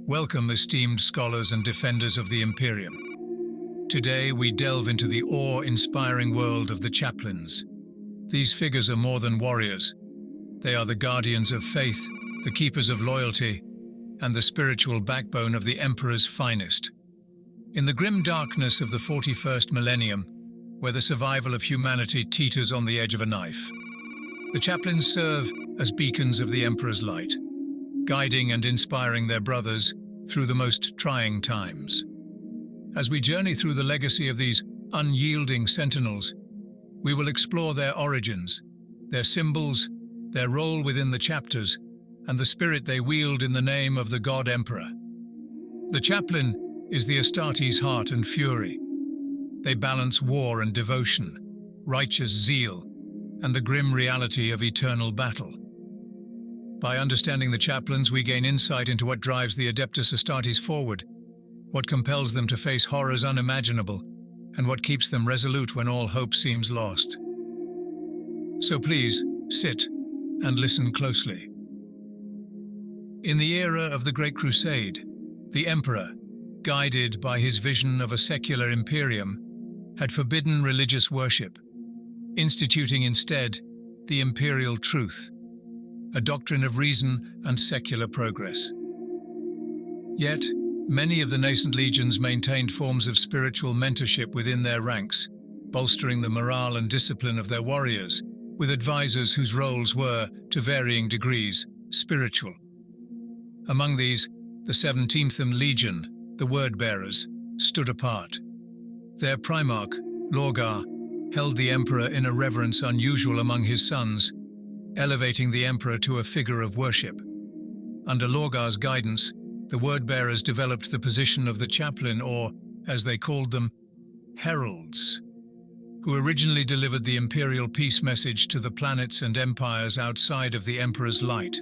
Welcome, esteemed scholars and defenders of the Imperium. Today we delve into the awe-inspiring world of the chaplains. These figures are more than warriors. They are the guardians of faith, the keepers of loyalty, and the spiritual backbone of the Emperor's finest. In the grim darkness of the 41st millennium, where the survival of humanity teeters on the edge of a knife, the chaplains serve as beacons of the Emperor's light, guiding and inspiring their brothers through the most trying times. As we journey through the legacy of these unyielding sentinels, we will explore their origins, their symbols, their role within the chapters, and the spirit they wield in the name of the God Emperor. The chaplain is the Astartes' heart and fury. They balance war and devotion, righteous zeal, and the grim reality of eternal battle. By understanding the chaplains, we gain insight into what drives the Adeptus Astartes forward, what compels them to face horrors unimaginable, and what keeps them resolute when all hope seems lost. So please, sit and listen closely. In the era of the Great Crusade, the Emperor, guided by his vision of a secular imperium, had forbidden religious worship, instituting instead the imperial truth, a doctrine of reason and secular progress. Yet, many of the nascent legions maintained forms of spiritual mentorship within their ranks, bolstering the morale and discipline of their warriors, with advisors whose roles were, to varying degrees, spiritual. Among these, the 17th Legion, the Word-bearers, stood apart. Their primarch, Lorgar, held the Emperor in a reverence unusual among his sons, elevating the Emperor to a figure of worship. Under Lorgar's guidance, the Word-bearers developed the position of the chaplain, or, as they called them, heralds, who originally delivered the imperial peace message to the planets and empires outside of the Emperor's light.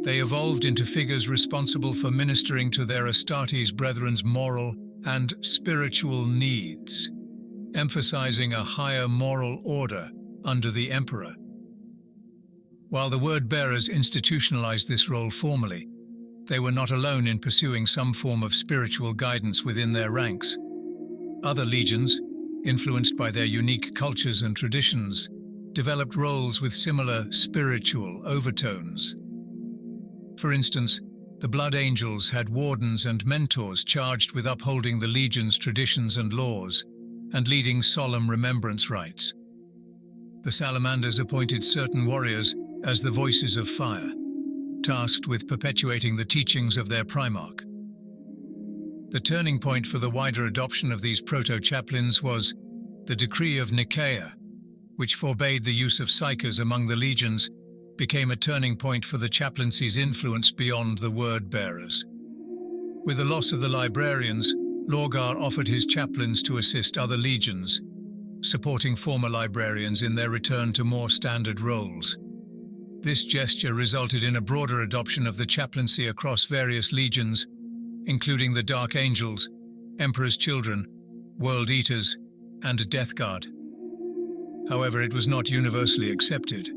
They evolved into figures responsible for ministering to their Astartes brethren's moral and spiritual needs, emphasizing a higher moral order under the Emperor. While the Word-bearers institutionalized this role formally, they were not alone in pursuing some form of spiritual guidance within their ranks. Other legions, influenced by their unique cultures and traditions, developed roles with similar spiritual overtones. For instance, the Blood Angels had wardens and mentors charged with upholding the Legion's traditions and laws, and leading solemn remembrance rites. The Salamanders appointed certain warriors as the voices of fire, tasked with perpetuating the teachings of their primarch. The turning point for the wider adoption of these proto-chaplains was the Decree of Nicaea, which forbade the use of psykers among the legions, became a turning point for the chaplaincy's influence beyond the word-bearers. With the loss of the librarians, Lorgar offered his chaplains to assist other legions, supporting former librarians in their return to more standard roles. This gesture resulted in a broader adoption of the chaplaincy across various legions, including the Dark Angels, Emperor's Children, World Eaters, and Death Guard. However, it was not universally accepted.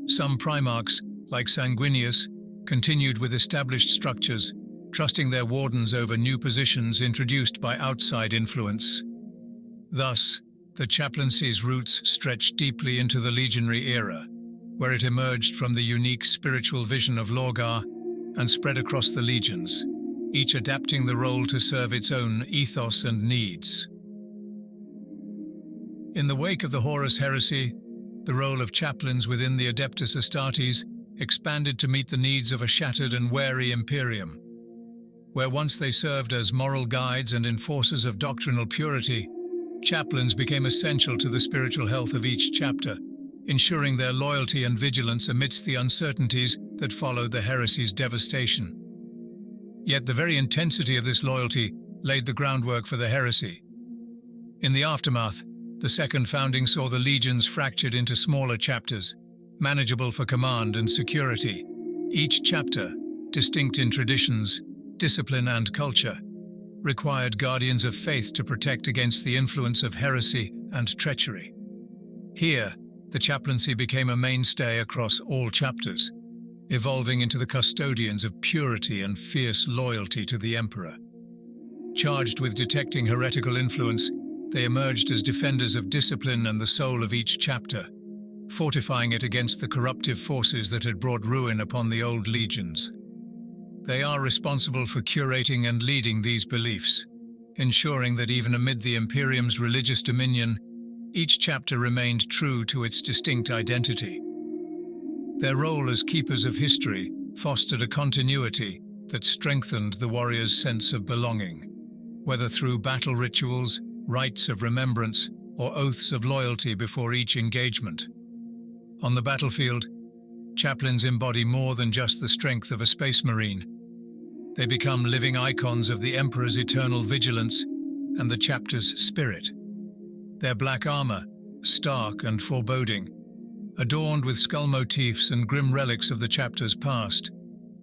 Some primarchs, like Sanguinius, continued with established structures, trusting their wardens over new positions introduced by outside influence. Thus, the chaplaincy's roots stretched deeply into the legionary era, where it emerged from the unique spiritual vision of Lorgar and spread across the legions, each adapting the role to serve its own ethos and needs. In the wake of the Post-heresy, the role of chaplains within the Adeptus Astartes expanded to meet the needs of a shattered and wary Imperium. Where once they served as moral guides and enforcers of doctrinal purity, chaplains became essential to the spiritual health of each chapter, ensuring their loyalty and vigilance amidst the uncertainties that followed the heresy's devastation. Yet the very intensity of this loyalty laid the groundwork for the heresy. In the aftermath, the Second Founding saw the legions fractured into smaller chapters, manageable for command and security. Each chapter, distinct in traditions, discipline and culture, required guardians of faith to protect against the influence of heresy and treachery. Here, the chaplaincy became a mainstay across all chapters, evolving into the custodians of purity and fierce loyalty to the Emperor. Charged with detecting heretical influence, they emerged as defenders of discipline and the soul of each chapter, fortifying it against the corruptive forces that had brought ruin upon the old legions. They are responsible for curating and leading these beliefs, ensuring that even amid the Imperium's religious dominion, each chapter remained true to its distinct identity. Their role as keepers of history fostered a continuity that strengthened the warrior's sense of belonging, whether through battle rituals, rites of remembrance, or oaths of loyalty before each engagement. On the battlefield, chaplains embody more than just the strength of a space marine. They become living icons of the Emperor's eternal vigilance and the chapter's spirit. Their black armor, stark and foreboding, adorned with skull motifs and grim relics of the chapter's past,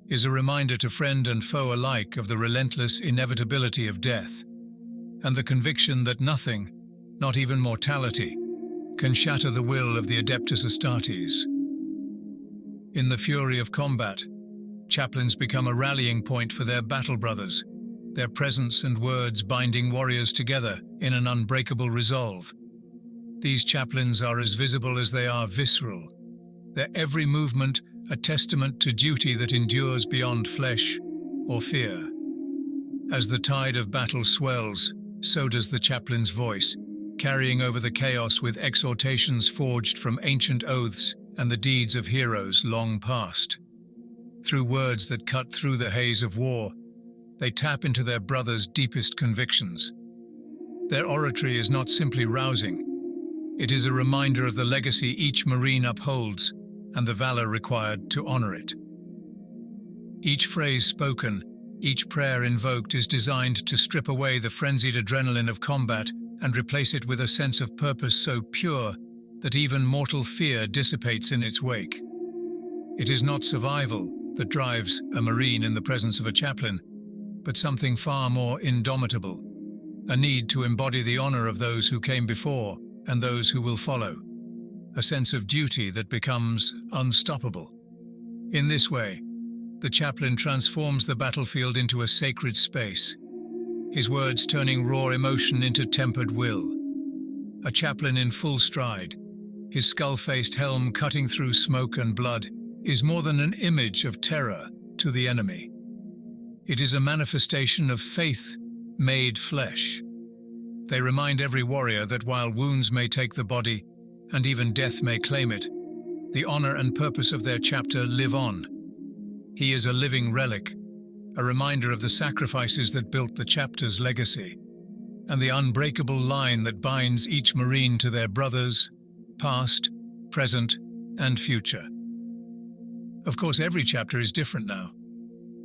is a reminder to friend and foe alike of the relentless inevitability of death, and the conviction that nothing, not even mortality, can shatter the will of the Adeptus Astartes. In the fury of combat, chaplains become a rallying point for their battle brothers, their presence and words binding warriors together in an unbreakable resolve. These chaplains are as visible as they are visceral, their every movement a testament to duty that endures beyond flesh or fear. As the tide of battle swells, so does the chaplain's voice, carrying over the chaos with exhortations forged from ancient oaths and the deeds of heroes long past. Through words that cut through the haze of war, they tap into their brothers' deepest convictions. Their oratory is not simply rousing. It is a reminder of the legacy each Marine upholds and the valor required to honor it. Each phrase spoken, each prayer invoked is designed to strip away the frenzied adrenaline of combat and replace it with a sense of purpose so pure that even mortal fear dissipates in its wake. It is not survival that drives a Marine in the presence of a chaplain, but something far more indomitable, a need to embody the honor of those who came before and those who will follow, a sense of duty that becomes unstoppable. In this way, the chaplain transforms the battlefield into a sacred space, his words turning raw emotion into tempered will. A chaplain in full stride, his skull-faced helm cutting through smoke and blood, is more than an image of terror to the enemy. It is a manifestation of faith made flesh. They remind every warrior that while wounds may take the body, and even death may claim it, the honor and purpose of their chapter live on. He is a living relic, a reminder of the sacrifices that built the chapter's legacy, and the unbreakable line that binds each Marine to their brothers, past, present, and future. Of course, every chapter is different now.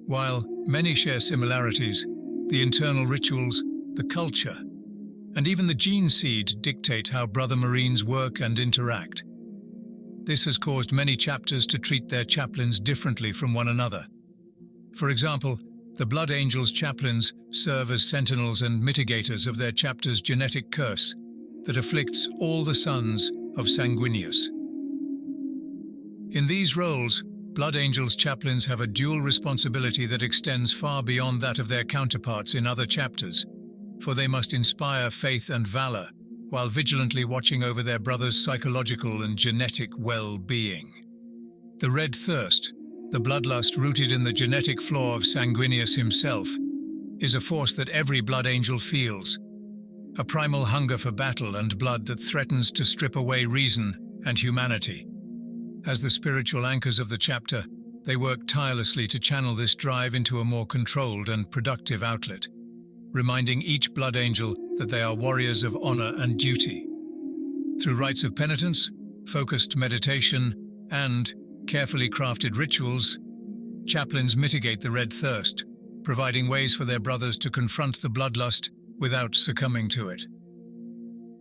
While many share similarities, the internal rituals, the culture, and even the gene seed dictate how brother Marines work and interact. This has caused many chapters to treat their chaplains differently from one another. For example, the Blood Angels chaplains serve as sentinels and mitigators of their chapter's genetic curse that afflicts all the sons of Sanguinius. In these roles, Blood Angels chaplains have a dual responsibility that extends far beyond that of their counterparts in other chapters, for they must inspire faith and valor while vigilantly watching over their brothers' psychological and genetic well-being. The red thirst, the bloodlust rooted in the genetic flaw of Sanguinius himself, is a force that every Blood Angel feels, a primal hunger for battle and blood that threatens to strip away reason and humanity. As the spiritual anchors of the chapter, they work tirelessly to channel this drive into a more controlled and productive outlet, reminding each Blood Angel that they are warriors of honor and duty. Through rites of penitence, focused meditation, and carefully crafted rituals, chaplains mitigate the red thirst, providing ways for their brothers to confront the bloodlust without succumbing to it.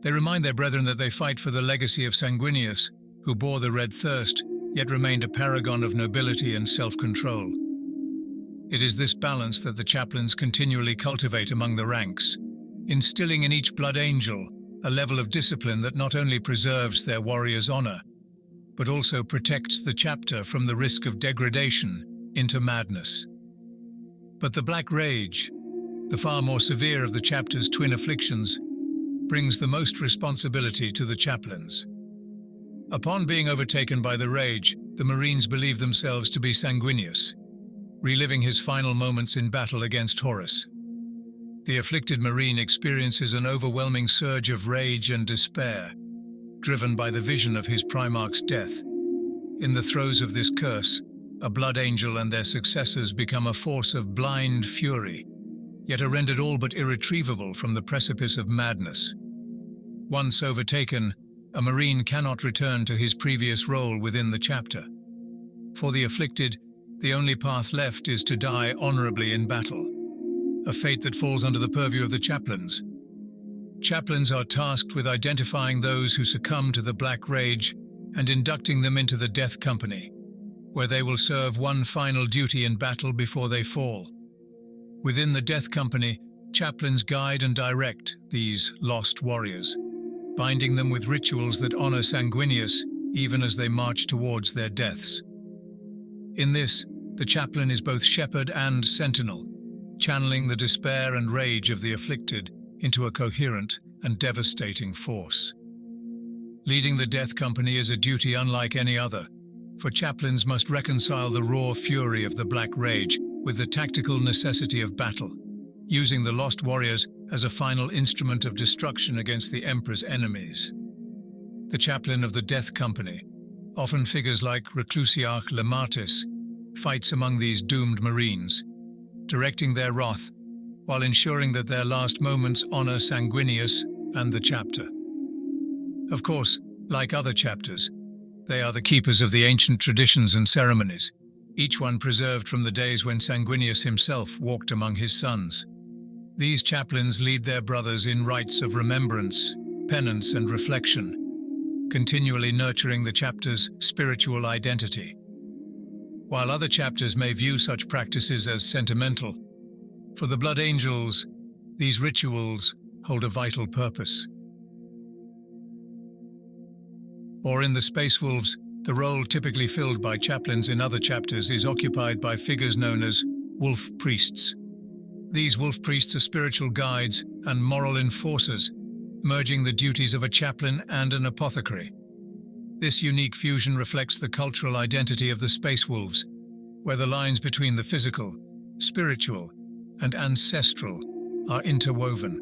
They remind their brethren that they fight for the legacy of Sanguinius, who bore the red thirst, yet remained a paragon of nobility and self-control. It is this balance that the chaplains continually cultivate among the ranks, instilling in each Blood Angel a level of discipline that not only preserves their warrior's honor, but also protects the chapter from the risk of degradation into madness. But the Black Rage, the far more severe of the chapter's twin afflictions, brings the most responsibility to the chaplains. Upon being overtaken by the rage, the Marines believe themselves to be Sanguinius, reliving his final moments in battle against Horus. The afflicted Marine experiences an overwhelming surge of rage and despair, driven by the vision of his Primarch's death. In the throes of this curse, a Blood Angel and their successors become a force of blind fury, yet are rendered all but irretrievable from the precipice of madness. Once overtaken, a Marine cannot return to his previous role within the chapter. For the afflicted, the only path left is to die honorably in battle, a fate that falls under the purview of the chaplains. Chaplains are tasked with identifying those who succumb to the Black Rage and inducting them into the Death Company, where they will serve one final duty in battle before they fall. Within the Death Company, chaplains guide and direct these lost warriors, binding them with rituals that honor Sanguinius even as they march towards their deaths. In this, the chaplain is both shepherd and sentinel, channeling the despair and rage of the afflicted into a coherent and devastating force. Leading the Death Company is a duty unlike any other, for chaplains must reconcile the raw fury of the Black Rage with the tactical necessity of battle, using the lost warriors as a final instrument of destruction against the Emperor's enemies. The chaplain of the Death Company, often figures like Reclusiarch Lematis, fights among these doomed Marines, directing their wrath while ensuring that their last moments honor Sanguinius and the chapter. Of course, like other chapters, they are the keepers of the ancient traditions and ceremonies, each one preserved from the days when Sanguinius himself walked among his sons. These chaplains lead their brothers in rites of remembrance, penance, and reflection, continually nurturing the chapter's spiritual identity. While other chapters may view such practices as sentimental, for the Blood Angels, these rituals hold a vital purpose. Or in the Space Wolves, the role typically filled by chaplains in other chapters is occupied by figures known as wolf priests. These wolf priests are spiritual guides and moral enforcers, merging the duties of a chaplain and an apothecary. This unique fusion reflects the cultural identity of the Space Wolves, where the lines between the physical, spiritual, and ancestral are interwoven.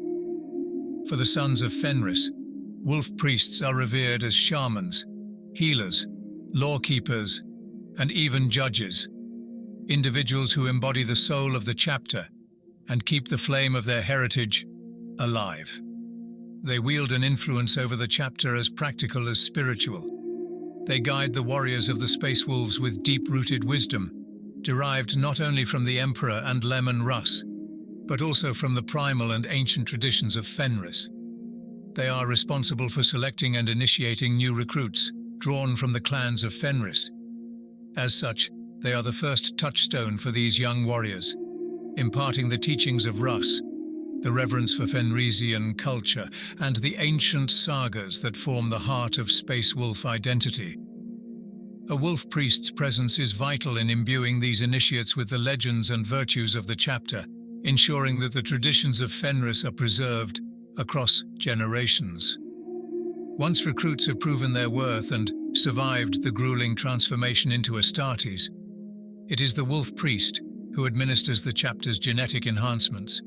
For the sons of Fenris, wolf priests are revered as shamans, healers, lawkeepers, and even judges, individuals who embody the soul of the chapter and keep the flame of their heritage alive. They wield an influence over the chapter as practical as spiritual. They guide the warriors of the Space Wolves with deep-rooted wisdom, derived not only from the Emperor and Leman Russ, but also from the primal and ancient traditions of Fenris. They are responsible for selecting and initiating new recruits, drawn from the clans of Fenris. As such, they are the first touchstone for these young warriors, imparting the teachings of Russ, the reverence for Fenrisian culture, and the ancient sagas that form the heart of Space Wolf identity. A wolf priest's presence is vital in imbuing these initiates with the legends and virtues of the chapter, ensuring that the traditions of Fenris are preserved across generations. Once recruits have proven their worth and survived the grueling transformation into Astartes, it is the wolf priest who administers the chapter's genetic enhancements,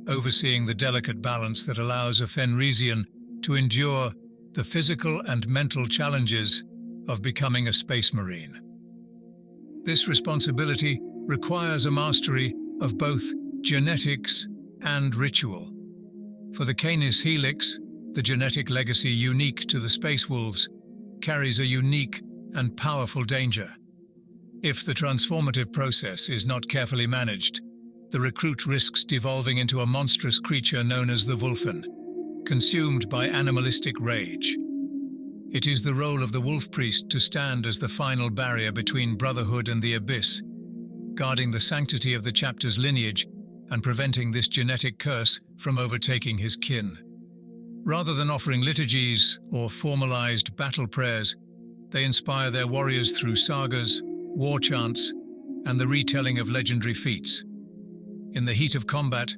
overseeing the delicate balance that allows a Fenrisian to endure the physical and mental challenges of becoming a space marine. This responsibility requires a mastery of both genetics and ritual. For the Canis Helix, the genetic legacy unique to the Space Wolves carries a unique and powerful danger. If the transformative process is not carefully managed, the recruit risks devolving into a monstrous creature known as the Wulfen, consumed by animalistic rage. It is the role of the wolf priest to stand as the final barrier between brotherhood and the abyss, guarding the sanctity of the chapter's lineage and preventing this genetic curse from overtaking his kin. Rather than offering liturgies or formalized battle prayers, They inspire their warriors through sagas, war chants, and the retelling of legendary feats. In the heat of combat,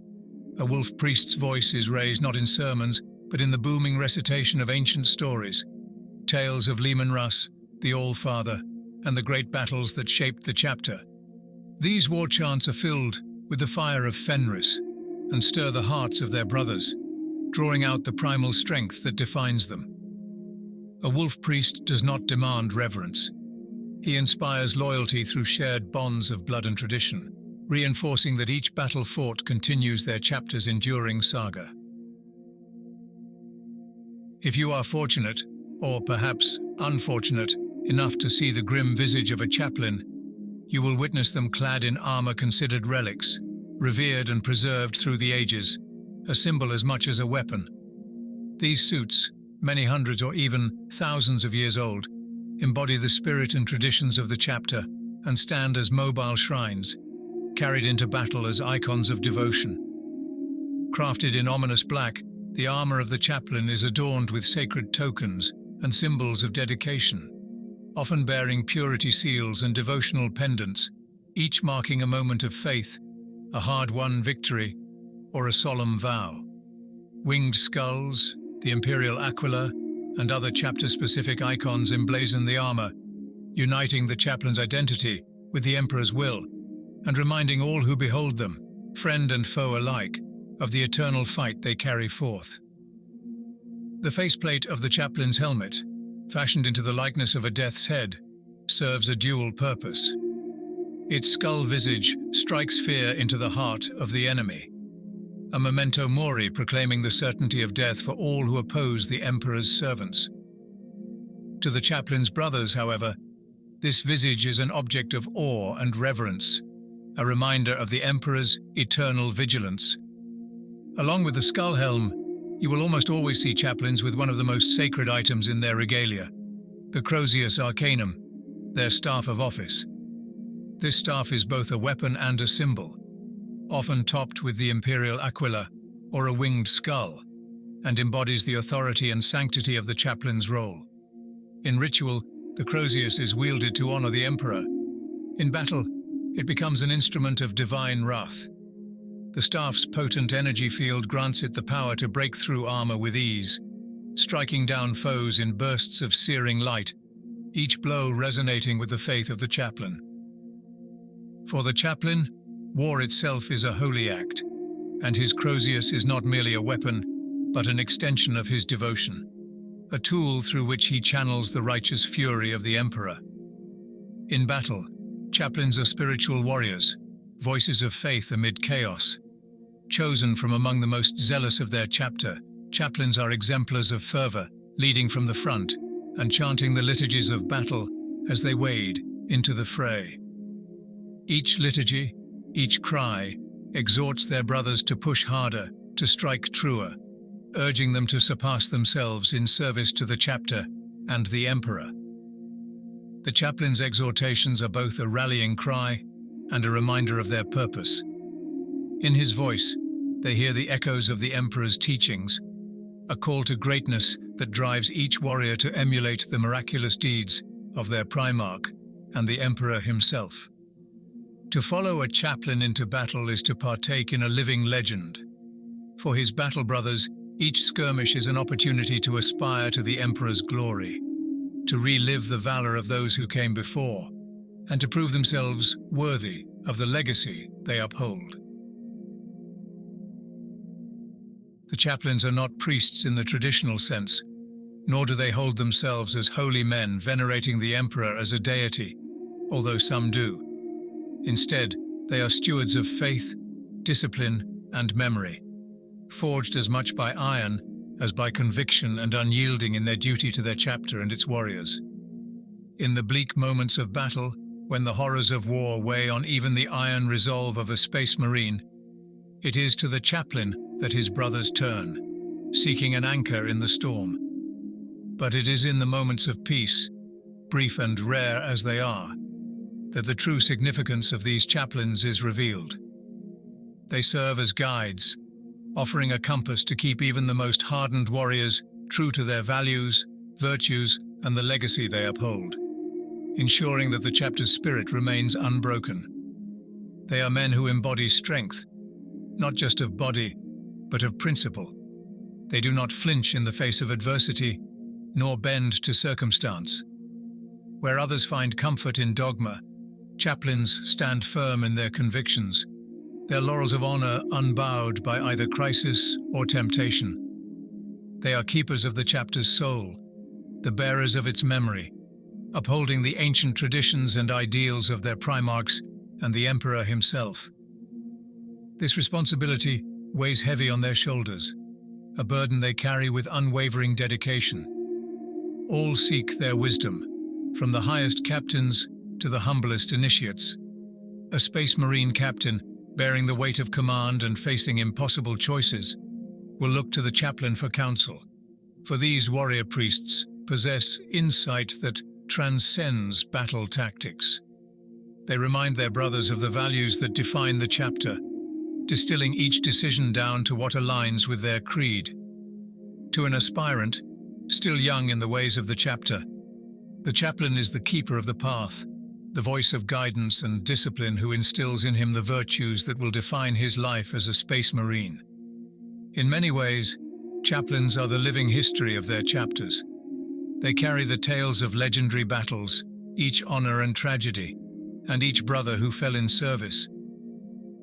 a wolf priest's voice is raised not in sermons, but in the booming recitation of ancient stories, tales of Leman Russ, the All-Father, and the great battles that shaped the chapter. These war chants are filled with the fire of Fenris and stir the hearts of their brothers, drawing out the primal strength that defines them. A wolf priest does not demand reverence. He inspires loyalty through shared bonds of blood and tradition, reinforcing that each battle fought continues their chapter's enduring saga. If you are fortunate, or perhaps unfortunate, enough to see the grim visage of a chaplain, you will witness them clad in armor considered relics, revered and preserved through the ages, a symbol as much as a weapon. These suits, many hundreds or even thousands of years old, embody the spirit and traditions of the chapter and stand as mobile shrines, carried into battle as icons of devotion. Crafted in ominous black, the armor of the chaplain is adorned with sacred tokens and symbols of dedication, often bearing purity seals and devotional pendants, each marking a moment of faith, a hard-won victory, or a solemn vow. Winged skulls, the imperial aquila, and other chapter-specific icons emblazon the armor, uniting the chaplain's identity with the emperor's will, and reminding all who behold them, friend and foe alike, of the eternal fight they carry forth. The faceplate of the chaplain's helmet, fashioned into the likeness of a death's head, serves a dual purpose. Its skull visage strikes fear into the heart of the enemy, a memento mori proclaiming the certainty of death for all who oppose the emperor's servants. To the chaplain's brothers, however, this visage is an object of awe and reverence, a reminder of the emperor's eternal vigilance. Along with the skull helm, you will almost always see chaplains with one of the most sacred items in their regalia, the Crozius Arcanum, their staff of office. This staff is both a weapon and a symbol, often topped with the imperial aquila or a winged skull, and embodies the authority and sanctity of the chaplain's role. In ritual, the Crozius is wielded to honor the emperor. In battle, it becomes an instrument of divine wrath. The staff's potent energy field grants it the power to break through armor with ease, striking down foes in bursts of searing light, each blow resonating with the faith of the chaplain. For the chaplain, war itself is a holy act, and his Crozius is not merely a weapon, but an extension of his devotion, a tool through which he channels the righteous fury of the emperor. In battle, chaplains are spiritual warriors, voices of faith amid chaos. Chosen from among the most zealous of their chapter, chaplains are exemplars of fervor, leading from the front and chanting the liturgies of battle as they wade into the fray. Each liturgy, each cry, exhorts their brothers to push harder, to strike truer, urging them to surpass themselves in service to the chapter and the emperor. The chaplain's exhortations are both a rallying cry and a reminder of their purpose. In his voice, they hear the echoes of the emperor's teachings, a call to greatness that drives each warrior to emulate the miraculous deeds of their primarch and the emperor himself. To follow a chaplain into battle is to partake in a living legend. For his battle brothers, each skirmish is an opportunity to aspire to the emperor's glory, to relive the valor of those who came before, and to prove themselves worthy of the legacy they uphold. The chaplains are not priests in the traditional sense, nor do they hold themselves as holy men venerating the emperor as a deity, although some do. Instead, they are stewards of faith, discipline, and memory, forged as much by iron as by conviction and unyielding in their duty to their chapter and its warriors. In the bleak moments of battle, when the horrors of war weigh on even the iron resolve of a space marine, it is to the chaplain that his brothers turn, seeking an anchor in the storm. But it is in the moments of peace, brief and rare as they are, that the true significance of these chaplains is revealed. They serve as guides, offering a compass to keep even the most hardened warriors true to their values, virtues, and the legacy they uphold, ensuring that the chapter's spirit remains unbroken. They are men who embody strength, not just of body, but of principle. They do not flinch in the face of adversity, nor bend to circumstance. Where others find comfort in dogma, chaplains stand firm in their convictions, their laurels of honor unbowed by either crisis or temptation. They are keepers of the chapter's soul, the bearers of its memory, upholding the ancient traditions and ideals of their primarchs and the emperor himself. This responsibility weighs heavy on their shoulders, a burden they carry with unwavering dedication. All seek their wisdom, from the highest captains to the humblest initiates. A Space Marine captain, bearing the weight of command and facing impossible choices, will look to the chaplain for counsel. For these warrior priests possess insight that transcends battle tactics. They remind their brothers of the values that define the chapter, distilling each decision down to what aligns with their creed. To an aspirant, still young in the ways of the chapter, the chaplain is the keeper of the path, the voice of guidance and discipline who instills in him the virtues that will define his life as a Space Marine. In many ways, chaplains are the living history of their chapters. They carry the tales of legendary battles, each honor and tragedy, and each brother who fell in service.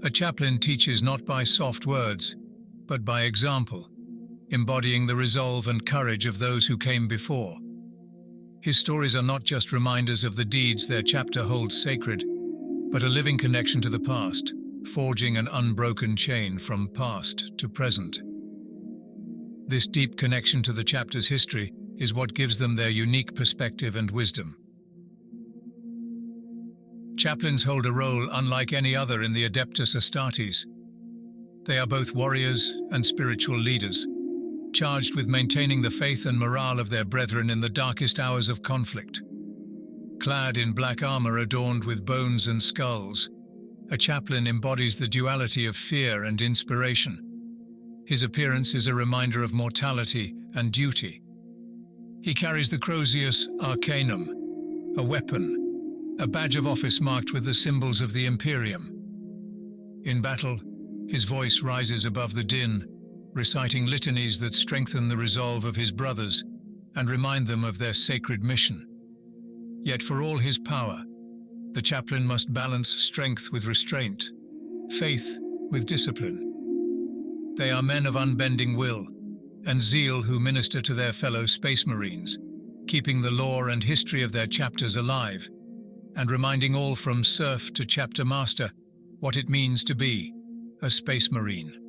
A chaplain teaches not by soft words, but by example, embodying the resolve and courage of those who came before. His stories are not just reminders of the deeds their chapter holds sacred, but a living connection to the past, forging an unbroken chain from past to present. This deep connection to the chapter's history is what gives them their unique perspective and wisdom. Chaplains hold a role unlike any other in the Adeptus Astartes. They are both warriors and spiritual leaders, charged with maintaining the faith and morale of their brethren in the darkest hours of conflict. Clad in black armor adorned with bones and skulls, a chaplain embodies the duality of fear and inspiration. His appearance is a reminder of mortality and duty. He carries the Crozius Arcanum, a weapon, a badge of office marked with the symbols of the Imperium. In battle, his voice rises above the din, reciting litanies that strengthen the resolve of his brothers and remind them of their sacred mission. Yet for all his power, the chaplain must balance strength with restraint, faith with discipline. They are men of unbending will and zeal who minister to their fellow Space Marines, keeping the lore and history of their chapters alive, and reminding all from serf to chapter master what it means to be a Space Marine.